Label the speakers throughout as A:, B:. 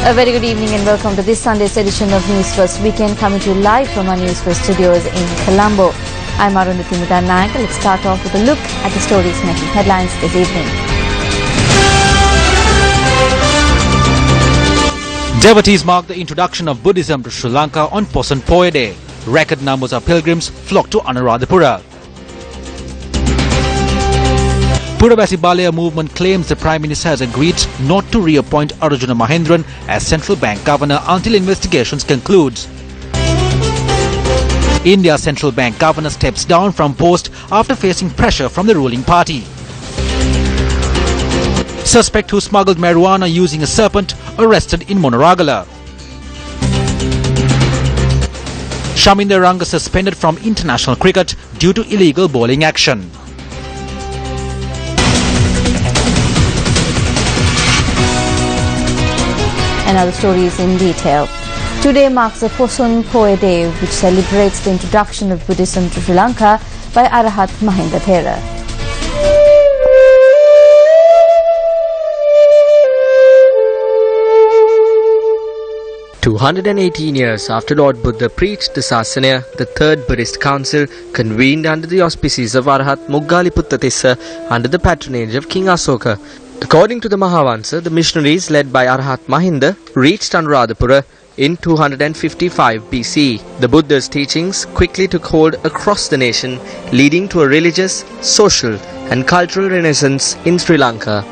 A: A very good evening and welcome to this Sunday's edition of Newsfirst Weekend, coming to you live from our Newsfirst studios in Colombo. I'm Arundhati Lanka. Let's start off with a look at the stories making headlines this evening.
B: Devotees mark the introduction of Buddhism to Sri Lanka on Poson Poya Day. Record numbers of pilgrims flock to Anuradhapura. Puravasi Balaya movement claims the Prime Minister has agreed not to reappoint Arjuna Mahendran as Central Bank Governor until investigations concludes. India's Central Bank Governor steps down from post after facing pressure from the ruling party. Suspect who smuggled marijuana using a serpent arrested in Monaragala. Shaminder Ranga suspended from international cricket due to illegal bowling action.
A: And other stories in detail. Today marks the Poson Poya Day, which celebrates the introduction of Buddhism to Sri Lanka by Arahat Mahinda Thera.
C: "218 years after Lord Buddha preached the Sasana, the Third Buddhist Council, convened under the auspices of Arahat Moggaliputta Tissa under the patronage of King Asoka. According to the Mahavansa, the missionaries led by Arahat Mahinda reached Anuradhapura in 255 BC. The Buddha's teachings quickly took hold across the nation, leading to a religious, social and cultural renaissance in Sri Lanka.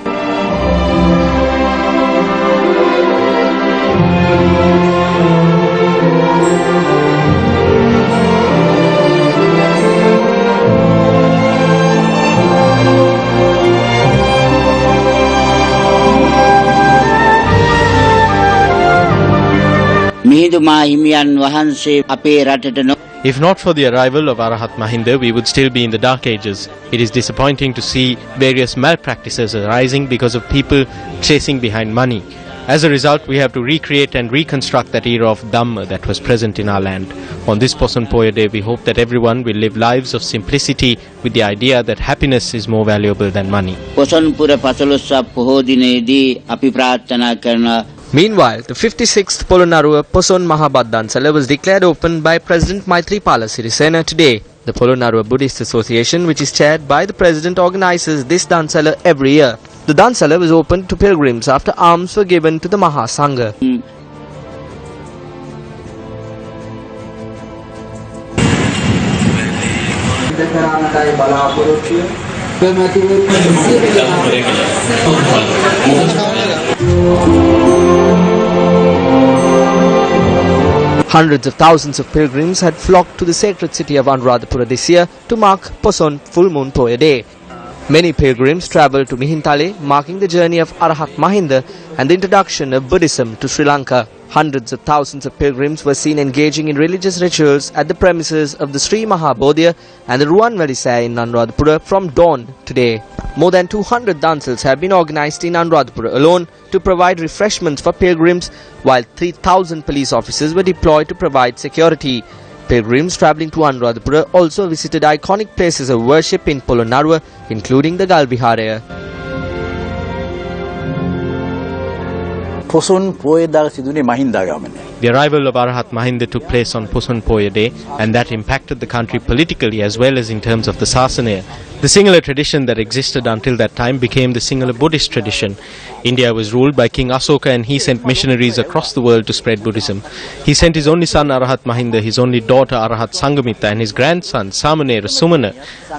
D: If not for the arrival of Arahat Mahinda, we would still be in the dark ages. It is disappointing to see various malpractices arising because of people chasing behind money. As a result, we have to recreate and reconstruct that era of Dhamma that was present in our land. On this Poson Poya Day, we hope that everyone will live lives of simplicity with the idea that happiness is more valuable than money.
C: Meanwhile, the 56th Polonnaruwa Poson Mahabad was declared open by President Maithripala Sirisena today. The Polonnaruwa Buddhist Association, which is chaired by the President, organizes this Dansala every year. The Dansala was opened to pilgrims after alms were given to the Mahasangha. Hundreds of thousands of pilgrims had flocked to the sacred city of Anuradhapura this year to mark Poson Full Moon Poya Day. Many pilgrims travelled to Mihintale, marking the journey of Arahat Mahinda and the introduction of Buddhism to Sri Lanka. Hundreds of thousands of pilgrims were seen engaging in religious rituals at the premises of the Sri Mahabodhya and the Ruwan Velisaya in Anuradhapura from dawn today. More than 200 dansals have been organized in Anuradhapura alone to provide refreshments for pilgrims, while 3,000 police officers were deployed to provide security. Pilgrims travelling to Anuradhapura also visited iconic places of worship in Polonnaruwa, including the Galviharaya.
D: The arrival of Arahat Mahinda took place on Poson Poya Day, and that impacted the country politically as well as in terms of the Sasana. The Sinhala tradition that existed until that time became the Sinhala Buddhist tradition. India was ruled by King Asoka, and he sent missionaries across the world to spread Buddhism. He sent his only son Arahat Mahinda, his only daughter Arahat Sangamita, and his grandson Samanera Sumana.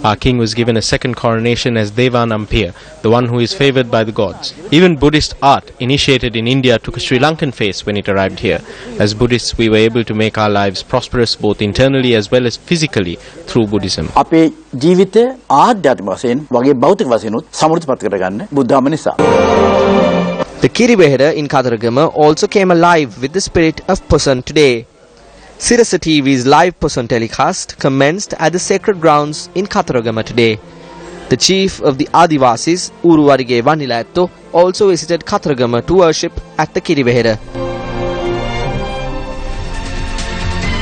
D: Our king was given a second coronation as Devanampir, the one who is favoured by the gods. Even Buddhist art initiated in India took a Sri Lankan face when it arrived here. As Buddhists, we were able to make our lives prosperous both internally as well as physically through Buddhism.
C: The Kiribehera in Katharagama also came alive with the spirit of Poson today. Sirasa TV's live Poson telecast commenced at the sacred grounds in Katharagama today. The chief of the Adivasis, Uruwarige Vanilatto, also visited Katharagama to worship at the Kiribehera.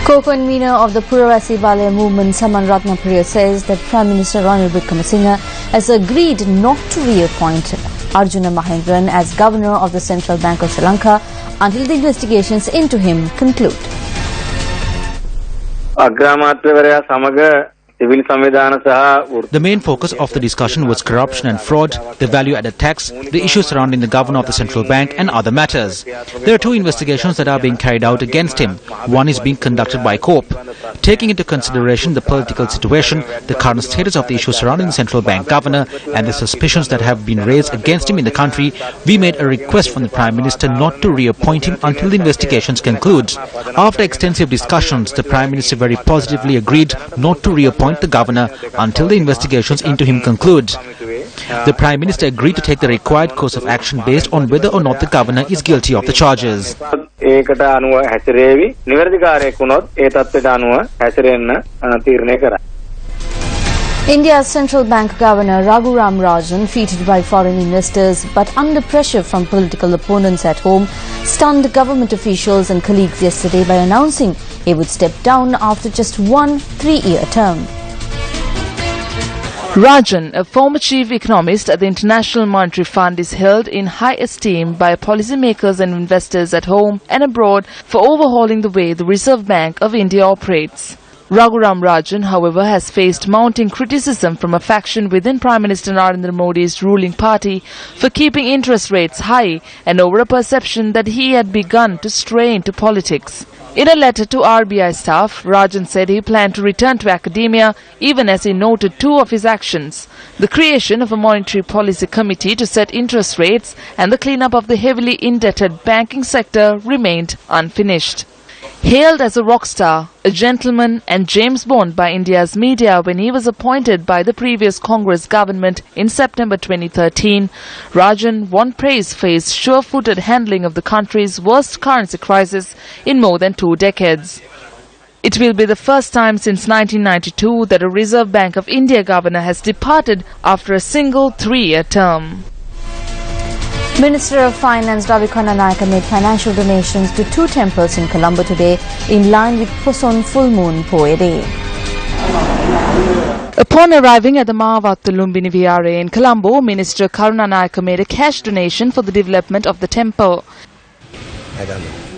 A: Co-convener of the Puravasi Balaya movement, Saman Ratnapriya, says that Prime Minister Ranil Wickremesinghe has agreed not to reappoint Arjuna Mahendran as Governor of the Central Bank of Sri Lanka until the investigations into him conclude.
B: The main focus of the discussion was corruption and fraud, the value-added tax, the issues surrounding the governor of the central bank and other matters. There are two investigations that are being carried out against him. One is being conducted by CORP. Taking into consideration the political situation, the current status of the issues surrounding the central bank governor and the suspicions that have been raised against him in the country, we made a request from the Prime Minister not to reappoint him until the investigations conclude. After extensive discussions, the Prime Minister very positively agreed not to reappoint the governor until the investigations into him conclude. The Prime Minister agreed to take the required course of action based on whether or not the governor is guilty of the charges.
A: India's central bank governor Raghuram Rajan, feted by foreign investors but under pressure from political opponents at home, stunned government officials and colleagues yesterday by announcing he would step down after just one 3-year term.
E: Rajan, a former chief economist at the International Monetary Fund, is held in high esteem by policymakers and investors at home and abroad for overhauling the way the Reserve Bank of India operates. Raghuram Rajan, however, has faced mounting criticism from a faction within Prime Minister Narendra Modi's ruling party for keeping interest rates high and over a perception that he had begun to stray into politics. In a letter to RBI staff, Rajan said he planned to return to academia, even as he noted two of his actions: the creation of a monetary policy committee to set interest rates and the cleanup of the heavily indebted banking sector remained unfinished. Hailed as a rock star, a gentleman and James Bond by India's media when he was appointed by the previous Congress government in September 2013, Rajan won praise for his sure-footed handling of the country's worst currency crisis in more than 2 decades. It will be the first time since 1992 that a Reserve Bank of India governor has departed after a single 3-year term.
A: Minister of Finance Ravikana Naika made financial donations to 2 temples in Colombo today in line with Poson Full Moon Poya Day.
E: Upon arriving at the Mahavatta Lumbini Vihara in Colombo, Minister Karuna Naika made a cash donation for the development of the temple.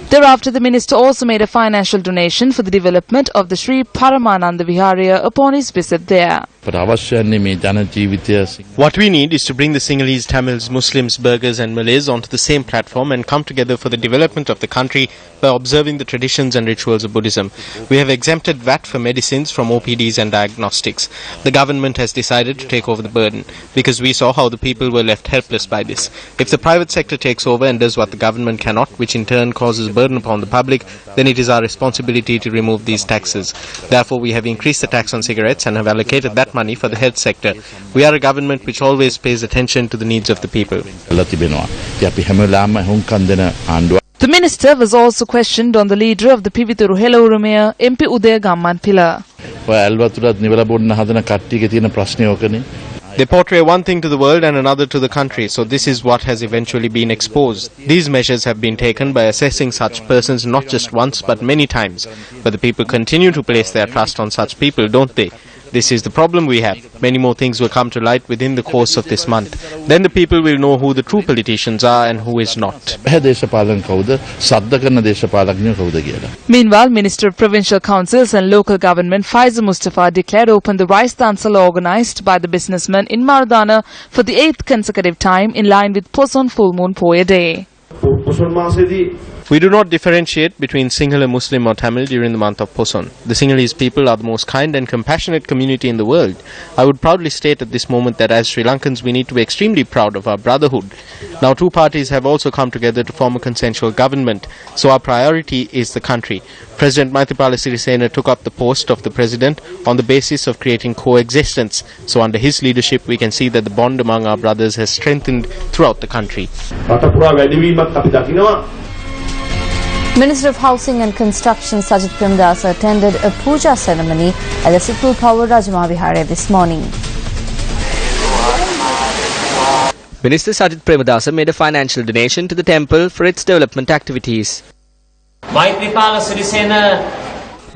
E: Thereafter, the minister also made a financial donation for the development of the Sri Paramananda Vihara upon his visit there.
D: What we need is to bring the Sinhalese, Tamils, Muslims, Burghers and Malays onto the same platform and come together for the development of the country by observing the traditions and rituals of Buddhism. We have exempted VAT for medicines from OPDs and diagnostics. The government has decided to take over the burden because we saw how the people were left helpless by this. If the private sector takes over and does what the government cannot, which in turn causes burden upon the public, then it is our responsibility to remove these taxes. Therefore, we have increased the tax on cigarettes and have allocated that money for the health sector. We are a government which always pays attention to the needs of the people.
E: The minister was also questioned on the leader of the Pivituru Helaurumeya, MP Udaya Gammanpila.
D: They portray one thing to the world and another to the country, so this is what has eventually been exposed. These measures have been taken by assessing such persons not just once but many times. But the people continue to place their trust on such people, don't they? This is the problem we have. Many more things will come to light within the course of this month. Then the people will know who the true politicians are and who is not.
E: Meanwhile, Minister of Provincial Councils and Local Government Faiza Mustafa declared open the Rice Dansala organised by the businessmen in Maradana for the 8th consecutive time in line with Poson Full Moon Poya Day.
D: We do not differentiate between Sinhala, Muslim or Tamil during the month of Poson. The Sinhalese people are the most kind and compassionate community in the world. I would proudly state at this moment that as Sri Lankans we need to be extremely proud of our brotherhood. Now 2 parties have also come together to form a consensual government, so our priority is the country. President Maithripala Sirisena took up the post of the president on the basis of creating coexistence. So under his leadership we can see that the bond among our brothers has strengthened throughout the country.
A: Minister of Housing and Construction Sajid Premadasa attended a puja ceremony at the Sipul Power Rajama Vihara this morning.
C: Minister Sajid Premadasa made a financial donation to the temple for its development activities.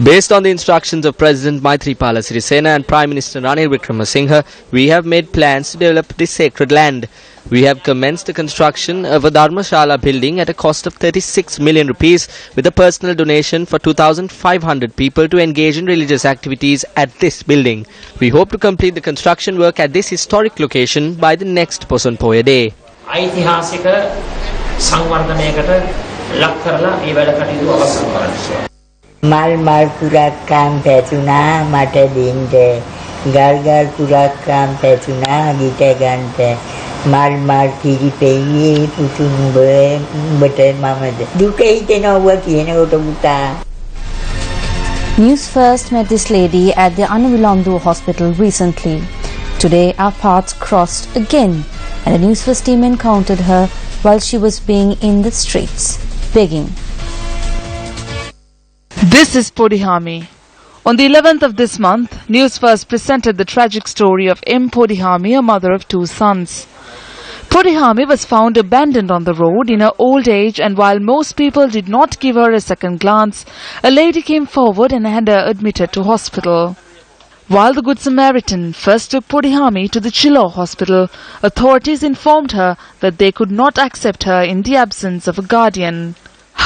C: Based on the instructions of President Maithripala Sirisena and Prime Minister Ranil Wickremesinghe, we have made plans to develop this sacred land. We have commenced the construction of a Dharmashala building at a cost of 36 million rupees with a personal donation for 2,500 people to engage in religious activities at this building. We hope to complete the construction work at this historic location by the next Poson Poya Day.
F: ඓතිහාසික සංවර්ධනයකට ලක් කරලා මේ වැඩ කටයුතු අවසන් කරනවා.
G: මල් පුරක්කම් පැතුණා මට දෙන්න ගල්ගල් පුරක්කම් පැතුණා ගිට ගන්නට මල් කිරිපෙයි පුතුඹ උඹට මමද දුක හිතෙනවා කියනකොට පුතා.
A: News First met this lady at the Anavilandu hospital recently. Today our paths crossed again and the News First team encountered her while she was being in the streets, begging.
E: This is Podihami. On the 11th of this month, News First presented the tragic story of M. Podihami, a mother of 2 sons. Podihami was found abandoned on the road in her old age, and while most people did not give her a second glance, a lady came forward and had her admitted to hospital. While the Good Samaritan first took Podihami to the Chilaw hospital, authorities informed her that they could not accept her in the absence of a guardian.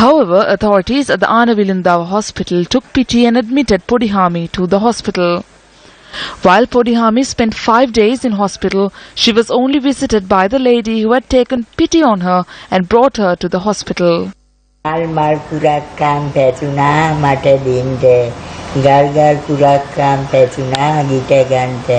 E: However, authorities at the Anavilandu hospital took pity and admitted Podihami to the hospital. While Podihami spent 5 days in hospital, she was only visited by the lady who had taken pity on her and brought her to the hospital.
G: මල් පුරක්කම් පැතුණා මට දෙන්න ගල්ගල් පුරක්කම් පැතුණා ගිට ගන්නට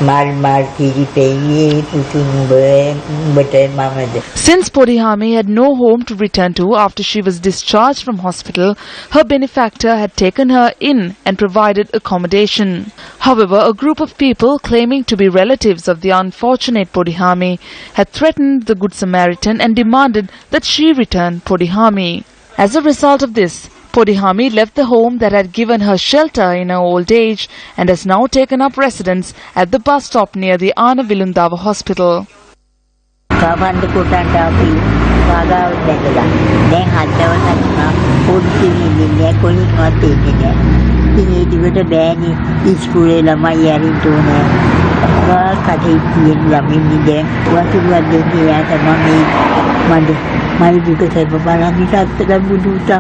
G: මල් කිරිපෙයි පුතුඹ උඹට මමද.
E: Since Podihami had no home to return to after she was discharged from hospital, her benefactor had taken her in and provided accommodation. However, a group of people claiming to be relatives of the unfortunate Podihami had threatened the Good Samaritan and demanded that she return Podihami. As a result of this, Podihami left the home that had given her shelter in her old age and has now taken up residence at the bus stop near the Anavilandu hospital.
G: කවන්ද කොටන්ට අපි වාගාව දැකලා දැන් හදවත නැතුණා පොඩි නින්නේ කොලින්වත් එන්නේ නැහැ. ඉතින් ඒ දිවට බෑනේ ඉස්කෝලේ ළමයි යරින්න ඕනේ. කටේ ළමින් දැන් වතුරක් දෙන්නේ යා තමයි මම දුක සැප බලන්නේ සත්‍යක බුදුතා.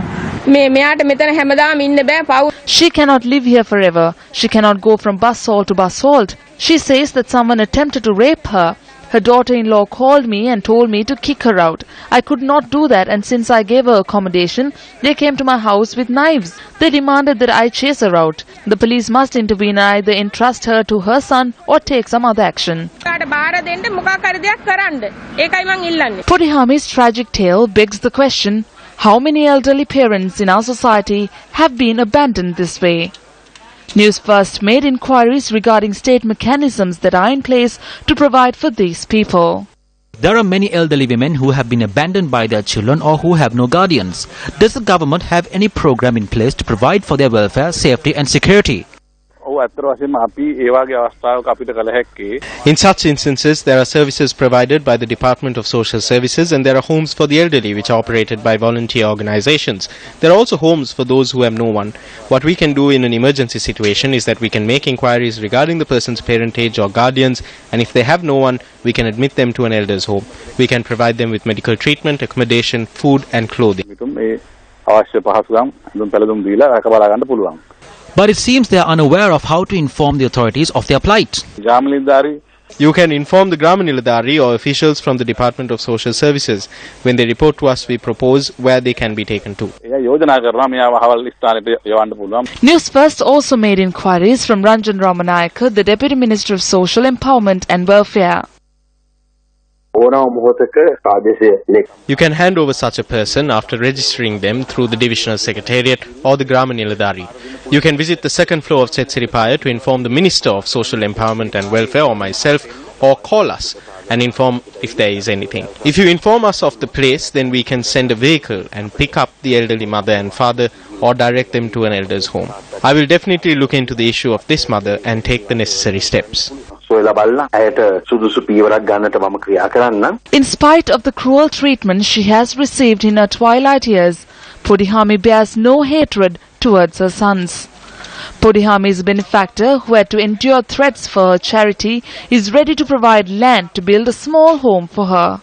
H: මෙයාට මෙතන හැමදාම ඉන්න බෑ පව්.
E: She cannot live here forever. She cannot go from bus hall to bus hall. She says that someone attempted to rape her. Her daughter-in-law called me and told me to kick her out. I could not do that, and since I gave her accommodation, they came to my house with knives. They demanded that I chase her out. The police must intervene and either entrust her to her son or take some other action. Podihami's tragic tale begs the question, how many elderly parents in our society have been abandoned this way? News First made inquiries regarding state mechanisms that are in place to provide for these people.
B: There are many elderly women who have been abandoned by their children or who have no guardians. Does the government have any program in place to provide for their welfare, safety and security?
D: In such instances, there are services provided by the Department of Social Services and there are homes for the elderly which are operated by volunteer organizations. There are also homes for those who have no one. What we can do in an emergency situation is that we can make inquiries regarding the person's parentage or guardians, and if they have no one, we can admit them to an elder's home. We can provide them with medical treatment, accommodation, food and clothing.
B: But it seems they are unaware of how to inform the authorities of their plight.
D: You can inform the Gramaniladari or officials from the Department of Social Services. When they report to us, we propose where they can be taken to.
E: News First also made inquiries from Ranjan Ramanayaka, the Deputy Minister of Social Empowerment and Welfare.
D: You can hand over such a person after registering them through the Divisional Secretariat or the Gramaniladari. You can visit the second floor of Chetsiripaya to inform the Minister of Social Empowerment and Welfare or myself, or call us and inform if there is anything. If you inform us of the place, then we can send a vehicle and pick up the elderly mother and father or direct them to an elder's home. I will definitely look into the issue of this mother and take the necessary steps.
E: In spite of the cruel treatment she has received in her twilight years, Podihami bears no hatred towards her sons. Podihami's benefactor, who had to endure threats for her charity, is ready to provide land to build a small home for her.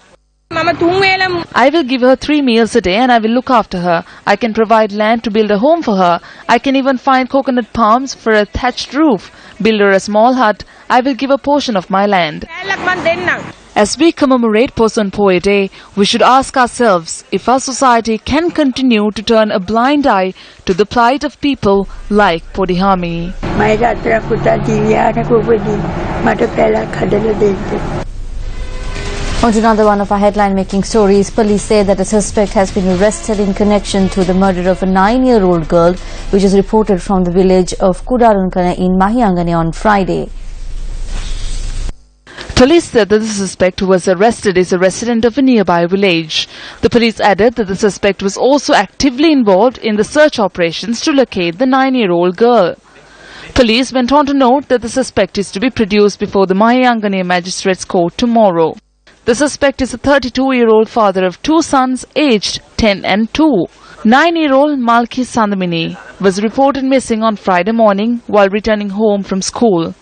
E: I will give her 3 meals a day and I will look after her. I can provide land to build a home for her. I can even find coconut palms for a thatched roof. Build her a small hut. I will give a portion of my land. As we commemorate Poson Poe Day, we should ask ourselves if our society can continue to turn a blind eye to the plight of people like Podihami.
A: On to another one of our headline-making stories. Police say that a suspect has been arrested in connection to the murder of a 9-year-old girl, which is reported from the village of Kudarunkana in Mahiyangane on Friday.
E: Police said that the suspect who was arrested is a resident of a nearby village. The police added that the suspect was also actively involved in the search operations to locate the 9-year-old girl. Police went on to note that the suspect is to be produced before the Mahiyangane Magistrates Court tomorrow. The suspect is a 32-year-old father of 2 sons aged 10 and 2. 9-year-old Malki Sandamini was reported missing on Friday morning while returning home from school.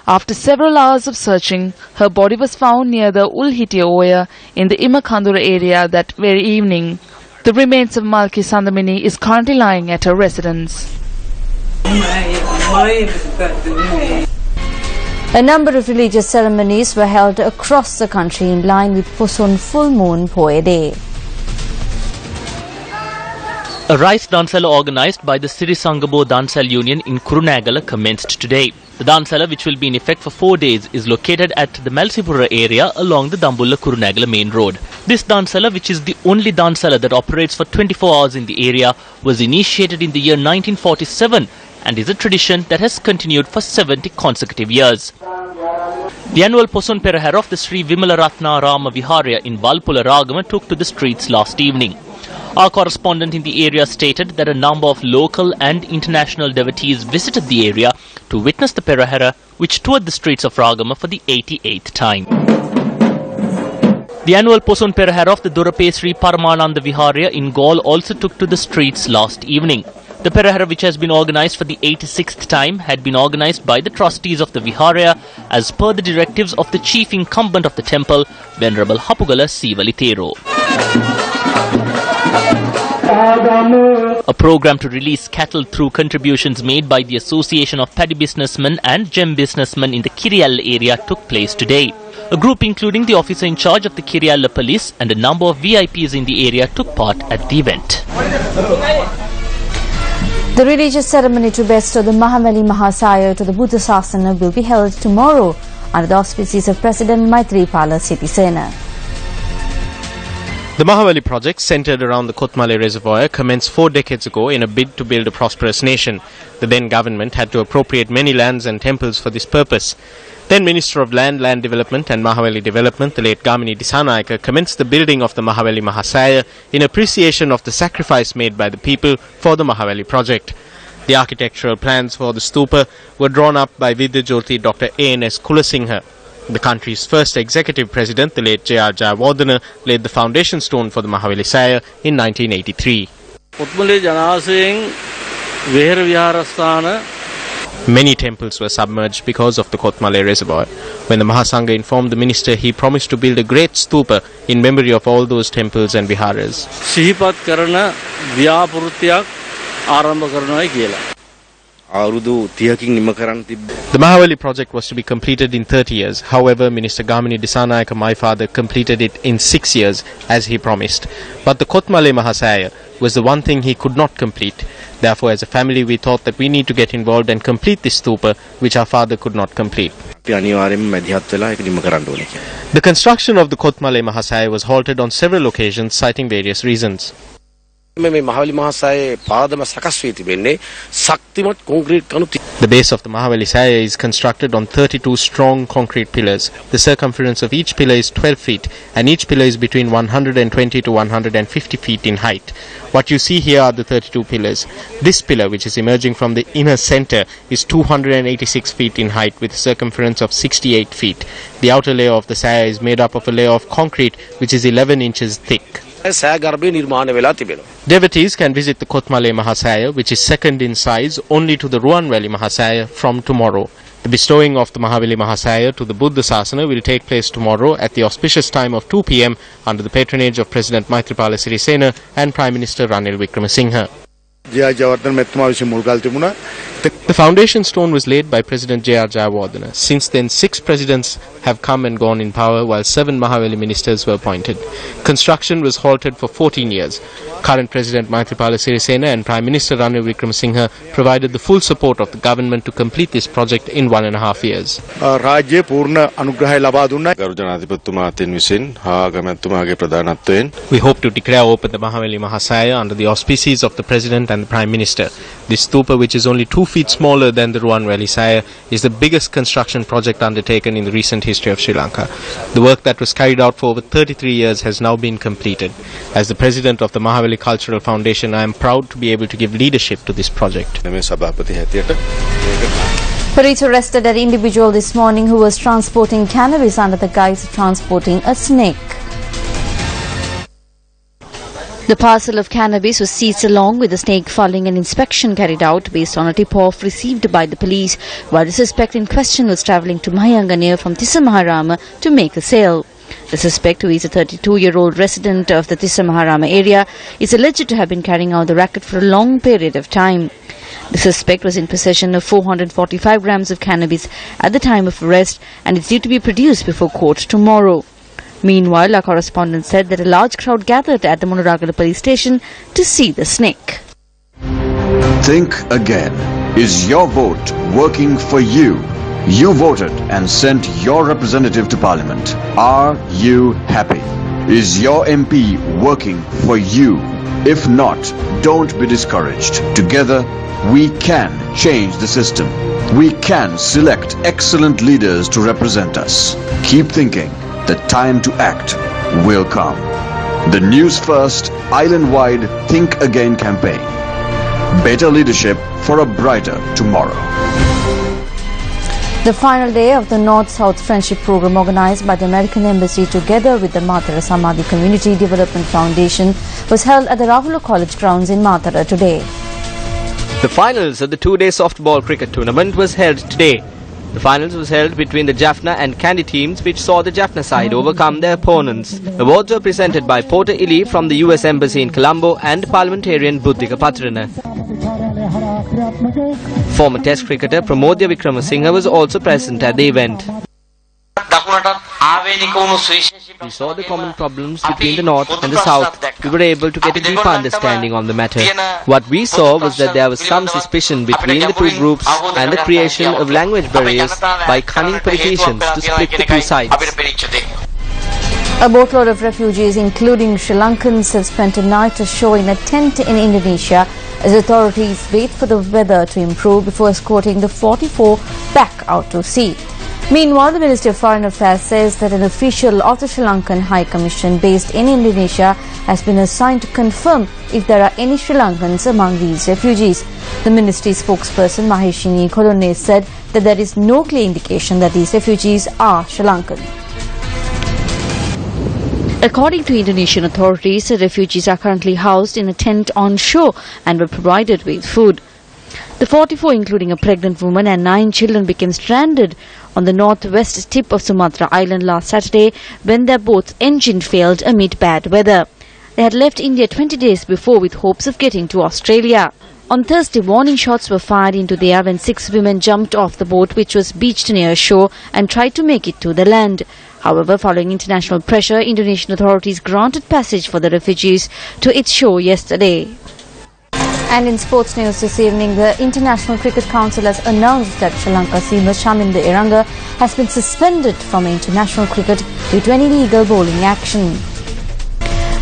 E: After several hours of searching, her body was found near the Ulhiti Oya in the Imakandura area that very evening. The remains of Malki Sandamini is currently lying at her residence.
A: A number of religious ceremonies were held across the country in line with Poson Full Moon Poe Day.
I: A rice dansala organised by the Sirisangabo Dansal Union in Kurunagala commenced today. The dansala, which will be in effect for 4 days, is located at the Malsipura area along the Dambulla Kurunagala main road. This dansala, which is the only dansala that operates for 24 hours in the area, was initiated in the year 1947 and is a tradition that has continued for 70 consecutive years. The annual Poson Perahara of the Sri Vimalaratna Rama Viharya in Balpula Ragama took to the streets last evening. Our correspondent in the area stated that a number of local and international devotees visited the area to witness the Perahara, which toured the streets of Ragama for the 88th time. The annual Poson Perahara of the Durape Sri Paramananda Viharya in Gaul also took to the streets last evening. The Perahara, which has been organised for the 86th time, had been organised by the trustees of the Viharya as per the directives of the chief incumbent of the temple, Venerable Hapugala Sivalithero. A program to release cattle through contributions made by the Association of Paddy Businessmen and Gem Businessmen in the Kiriyalla area took place today. A group including the officer in charge of the Kiriyalla police and a number of VIPs in the area took part at the event.
A: The religious ceremony to bestow the Mahavali Mahasaya to the Buddha Sasana will be held tomorrow under the auspices of President Maithripala Sirisena.
D: The Mahavali project, centered around the Kotmale Reservoir, commenced 4 decades ago in a bid to build a prosperous nation. The then government had to appropriate many lands and temples for this purpose. Then Minister of Land Development and Mahavali Development, the late Gamini Disanayaka, commenced the building of the Mahavali Mahasaya in appreciation of the sacrifice made by the people for the Mahavali project. The architectural plans for the stupa were drawn up by Vidyajyoti Dr. A.N.S. Kulasinghe. The country's first executive president, the late J.R. Jayawardena, laid the foundation stone for the Mahavali Saya in 1983. Many temples were submerged because of the Kotmale Reservoir. When the Mahasangha informed the minister, he promised to build a great stupa in memory of all those temples and viharas. The Mahavali project was to be completed in 30 years. However, Minister Gamini Disanayaka, my father, completed it in 6 years as he promised. But the Kotmale Mahasaya was the one thing he could not complete. Therefore, as a family, we thought that we need to get involved and complete this stupa, which our father could not complete. The construction of the Kotmale Mahasaya was halted on several occasions, citing various reasons. The base of the Mahavali Saya is constructed on 32 strong concrete pillars. The circumference of each pillar is 12 feet and each pillar is between 120 to 150 feet in height. What you see here are the 32 pillars. This pillar, which is emerging from the inner center, is 286 feet in height with a circumference of 68 feet. The outer layer of the Saya is made up of a layer of concrete which is 11 inches thick. Devotees can visit the Kotmale Mahasaya, which is second in size only to the Ruanveli Mahasaya, from tomorrow. The bestowing of the Mahaveli Mahasaya to the Buddha Sasana will take place tomorrow at the auspicious time of 2 p.m. under the patronage of President Maithripala Sirisena and Prime Minister Ranil Wickremesinghe. The foundation stone was laid by President J.R. Jayawardena. Since then, 6 presidents have come and gone in power, while 7 Mahaveli ministers were appointed. Construction was halted for 14 years. Current President Maithripala Sirisena and Prime Minister Ranil Wickremesinghe provided the full support of the government to complete this project in 1.5 years. We hope to declare open the Mahaveli Mahasaya under the auspices of the President and the Prime Minister. This stupa, which is only 2 feet smaller than the Ruanveli Saya, is the biggest construction project undertaken in the recent history of Sri Lanka. The work that was carried out for over 33 years has now been completed. As the President of the Mahaveli Cultural Foundation, I am proud to be able to give leadership to this project.
A: Police arrested an individual this morning who was transporting cannabis under the guise of transporting a snake. The parcel of cannabis was seized along with the snake following an inspection carried out based on a tip-off received by the police, while the suspect in question was travelling to Mahayanga from Tissamaharama to make a sale. The suspect, who is a 32-year-old resident of the Tissamaharama area, is alleged to have been carrying out the racket for a long period of time. The suspect was in possession of 445 grams of cannabis at the time of arrest and is due to be produced before court tomorrow. Meanwhile, our correspondent said that a large crowd gathered at the Munaragala police station to see the snake.
J: Think again. Is your vote working for you? You voted and sent your representative to Parliament. Are you happy? Is your MP working for you? If not, don't be discouraged. Together, we can change the system. We can select excellent leaders to represent us. Keep thinking. The time to act will come. The Newsfirst island-wide Think Again campaign. Better leadership for a brighter tomorrow.
A: The final day of the North-South Friendship Program organized by the American Embassy together with the Matara Samadhi Community Development Foundation was held at the Rahula College grounds in Matara today.
C: The finals of the 2-day softball cricket tournament was held today. The finals was held between the Jaffna and Kandy teams, which saw the Jaffna side overcome their opponents. Awards were presented by Porter Ili from the US Embassy in Colombo and parliamentarian Buddhika Patrana. Former Test cricketer Pramodya Wickremesinghe was also present at the event. We saw the common problems between the North and the South. We were able to get a deeper understanding on the matter. What we saw was that there was some suspicion between the two groups and the creation of language barriers by cunning politicians to split the two sides.
A: A boatload of refugees, including Sri Lankans, have spent a night ashore in a tent in Indonesia as authorities wait for the weather to improve before escorting the 44 back out to sea. Meanwhile, the Ministry of Foreign Affairs says that an official of the Sri Lankan High Commission based in Indonesia has been assigned to confirm if there are any Sri Lankans among these refugees. The ministry spokesperson Maheshini Kolone said that there is no clear indication that these refugees are Sri Lankan. According to Indonesian authorities, the refugees are currently housed in a tent on shore and were provided with food. The 44, including a pregnant woman and 9 children, became stranded on the northwest tip of Sumatra Island last Saturday when their boat's engine failed amid bad weather. They had left India 20 days before with hopes of getting to Australia. On Thursday, warning shots were fired into the air when 6 women jumped off the boat, which was beached near shore, and tried to make it to the land. However, following international pressure, Indonesian authorities granted passage for the refugees to its shore yesterday. And in sports news this evening, the International Cricket Council has announced that Sri Lanka seamer Chaminda Iranga has been suspended from international cricket due to an illegal bowling action.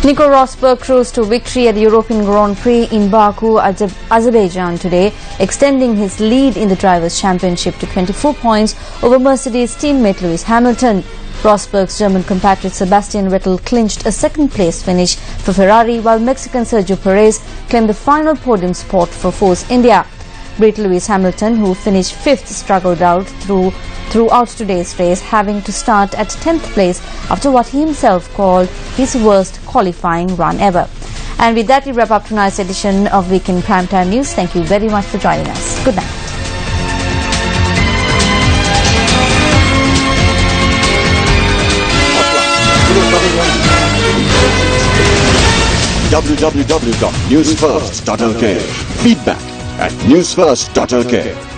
A: Nico Rosberg cruised to victory at the European Grand Prix in Baku, Azerbaijan today, extending his lead in the Drivers' Championship to 24 points over Mercedes teammate Lewis Hamilton. Rosberg's German compatriot Sebastian Vettel clinched a second-place finish for Ferrari, while Mexican Sergio Perez claimed the final podium spot for Force India. Brit Lewis Hamilton, who finished 5th, struggled out throughout today's race, having to start at 10th place after what he himself called his worst qualifying run ever. And with that, we wrap up tonight's edition of Week in Primetime News. Thank you very much for joining us. Good night.
J: www.newsfirst.lk. Feedback at newsfirst.lk.